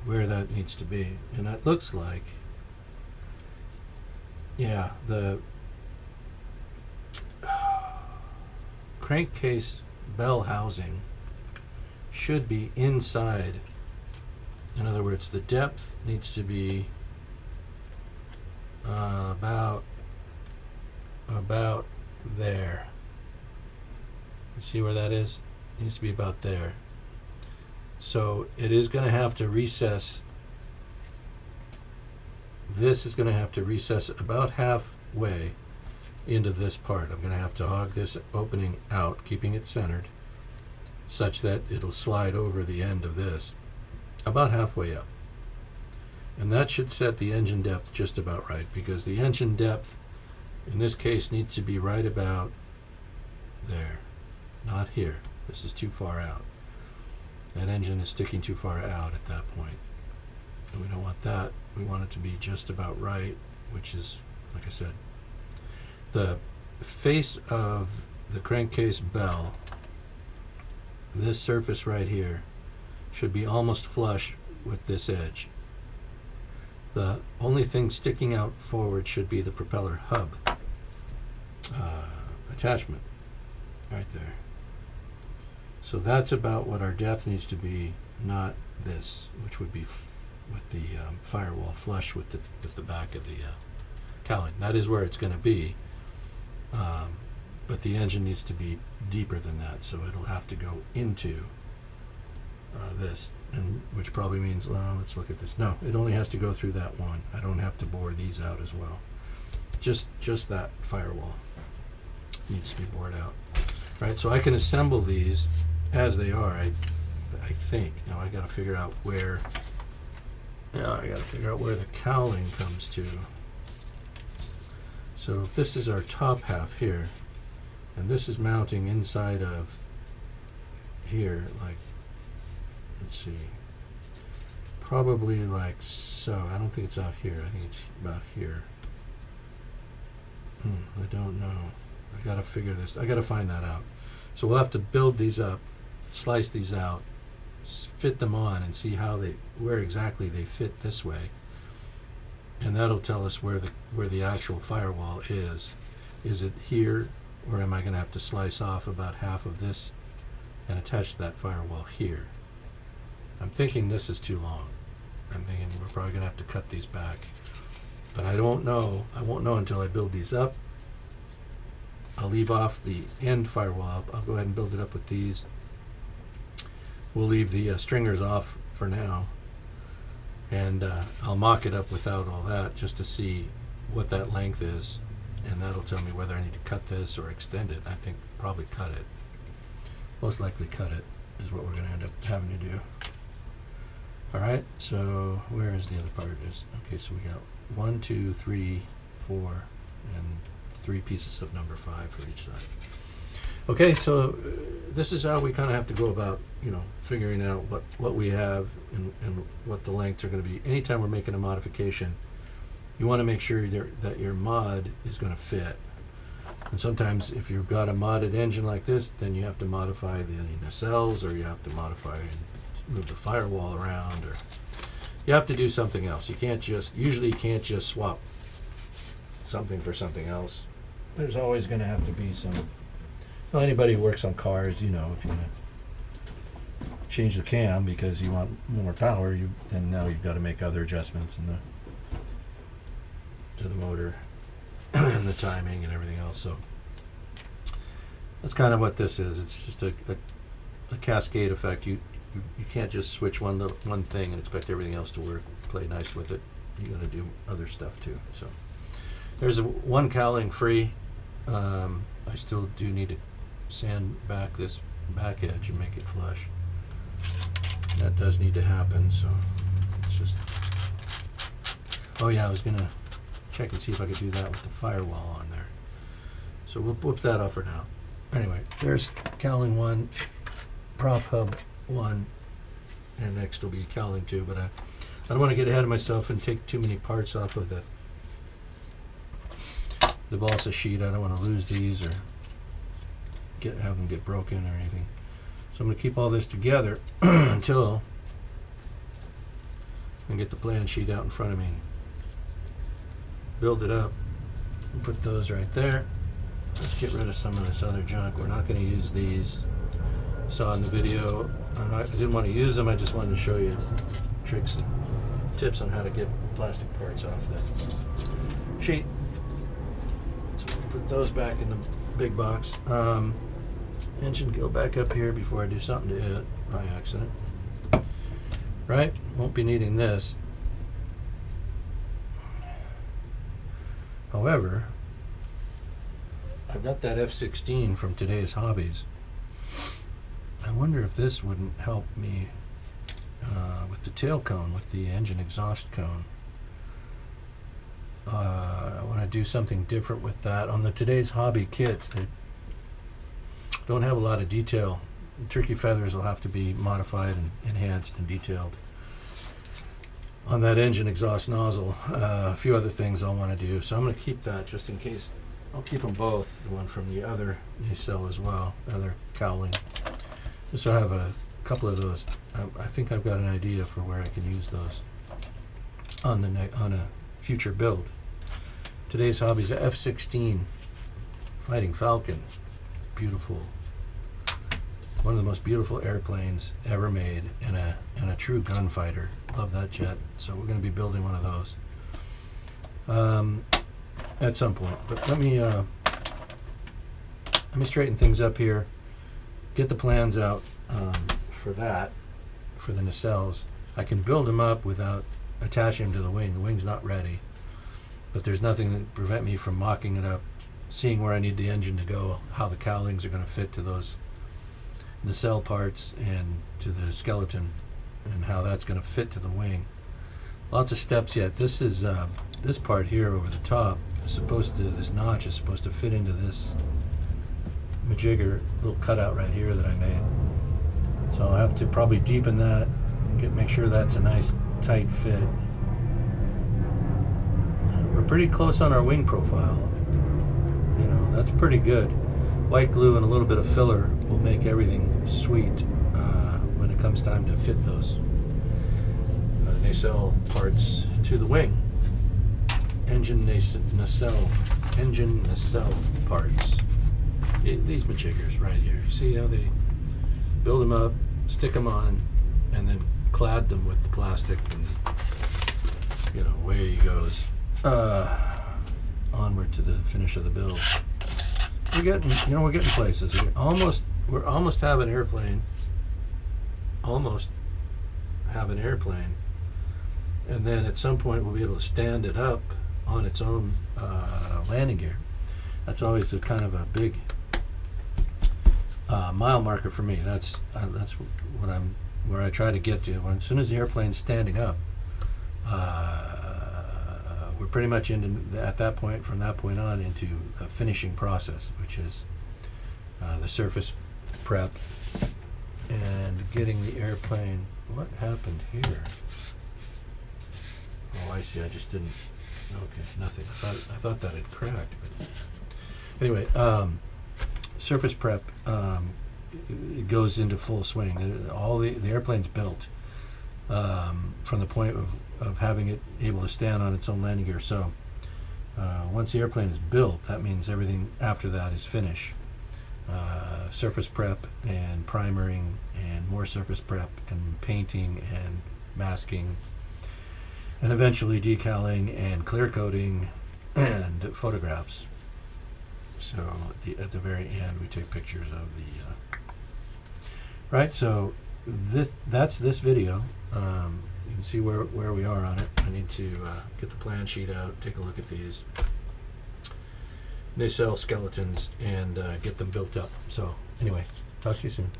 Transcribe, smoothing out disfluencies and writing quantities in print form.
where that needs to be. And it looks like, yeah, the crankcase bell housing should be inside. In other words, the depth needs to be about there. You see where that is? It needs to be about there. So it is going to have to recess. This is going to have to recess about halfway into this part. I'm going to have to hog this opening out, keeping it centered, such that it'll slide over the end of this about halfway up. And that should set the engine depth just about right, because the engine depth in this case needs to be right about there, not here. This is too far out. That engine is sticking too far out at that point. And we don't want that. We want it to be just about right, which is, like I said, the face of the crankcase bell, this surface right here, should be almost flush with this edge. The only thing sticking out forward should be the propeller hub attachment right there. So that's about what our depth needs to be, not this, which would be with the firewall flush with the back of the cowling. That is where it's going to be, but the engine needs to be deeper than that, so it'll have to go into this, and which probably means, well, let's look at this. No, it only has to go through that one. I don't have to bore these out as well. Just that firewall needs to be bored out. Right, so I can assemble these as they are, I think. Now I got to figure out where. I got to figure out where the cowling comes to. So if this is our top half here, and this is mounting inside of here, like, let's see, probably like so. I don't think it's out here. I think it's about here. I don't know. I got to figure this. I got to find that out. So we'll have to build these up, slice these out, fit them on, and see how where exactly they fit this way. And that'll tell us where the actual firewall is. Is it here, or am I going to have to slice off about half of this and attach that firewall here? I'm thinking this is too long. I'm thinking we're probably going to have to cut these back. But I don't know. I won't know until I build these up. I'll leave off the end firewall. I'll go ahead and build it up with these. We'll leave the stringers off for now. And I'll mock it up without all that just to see what that length is. And that'll tell me whether I need to cut this or extend it. I think probably cut it. Most likely cut it is what we're going to end up having to do. All right, so where is the other part of this? Okay, so we got 1, 2, 3, 4, and 3 pieces of number 5 for each side. Okay, so this is how we kind of have to go about, figuring out what we have and what the lengths are going to be. Anytime we're making a modification, you want to make sure that your mod is going to fit. And sometimes if you've got a modded engine like this, then you have to modify the nacelles, or you have to modify and move the firewall around, or you have to do something else. Usually you can't just swap something for something else. There's always going to have to be some. Well, anybody who works on cars, if you change the cam because you want more power, then now you've got to make other adjustments to the motor and the timing and everything else. So that's kind of what this is. It's just a cascade effect. You can't just switch one thing and expect everything else to work, play nice with it. You got to do other stuff too. So there's one cowling free. I still do need to sand back this back edge and make it flush. That does need to happen, so it's just. Oh yeah, I was gonna check and see if I could do that with the firewall on there. So we'll whoop that off for now. Anyway, there's cowling 1, prop hub 1, and next will be cowling 2, but I don't want to get ahead of myself and take too many parts off of the balsa sheet. I don't want to lose these or have them get broken or anything. So I'm going to keep all this together until and get the plan sheet out in front of me, build it up, and put those right there. Let's get rid of some of this other junk. We're not going to use these. You saw in the video, I didn't want to use them, I just wanted to show you tricks and tips on how to get plastic parts off the sheet. So we'll put those back in the big box. Engine, go back up here before I do something to it by accident. Right? Won't be needing this. However, I've got that F-16 from Today's Hobbies. I wonder if this wouldn't help me with the tail cone, with the engine exhaust cone. I want to do something different with that. On the Today's Hobby kits, they don't have a lot of detail. The turkey feathers will have to be modified and enhanced and detailed. On that engine exhaust nozzle, a few other things I'll want to do. So I'm going to keep that just in case. I'll keep them both, the one from the other nacelle as well, other cowling. So I have a couple of those. I think I've got an idea for where I can use those on a future build. Today's Hobbies F-16 Fighting Falcon. Beautiful. One of the most beautiful airplanes ever made, and a true gunfighter. Love that jet. So we're going to be building one of those at some point. But let me straighten things up here. Get the plans out for that, for the nacelles. I can build them up without attaching them to the wing. The wing's not ready, but there's nothing that prevent me from mocking it up, seeing where I need the engine to go, how the cowlings are going to fit to those nacelle parts and to the skeleton, and how that's going to fit to the wing. Lots of steps yet. This is this part here over the top is supposed to, this notch is supposed to fit into this majigger little cutout right here that I made. So I'll have to probably deepen that and make sure that's a nice tight fit. We're pretty close on our wing profile. You know, that's pretty good. White glue and a little bit of filler will make everything sweet when it comes time to fit those nacelle parts to the wing. Engine nacelle parts. These majiggers right here. You see how they build them up, stick them on, and then clad them with the plastic, and you know, away he goes. Onward to the finish of the build. We're getting places. We're almost have an airplane. Almost have an airplane, and then at some point we'll be able to stand it up on its own landing gear. That's always a kind of a big mile marker for me. That's where I try to get to. As soon as the airplane's standing up, we're pretty much into, at that point, from that point on, into a finishing process, which is the surface prep and getting the airplane. What happened here? Oh, I see. I just didn't. Okay, nothing. I thought that had cracked. But anyway, surface prep. It goes into full swing. All the airplane's built from the point of having it able to stand on its own landing gear. So once the airplane is built, that means everything after that is finished. Surface prep and primering and more surface prep and painting and masking and eventually decaling and clear coating and photographs. So at the very end we take pictures of the right. So that's this video. You can see where we are on it. I need to get the plan sheet out, take a look at these nacelle skeletons, and get them built up. So anyway, talk to you soon.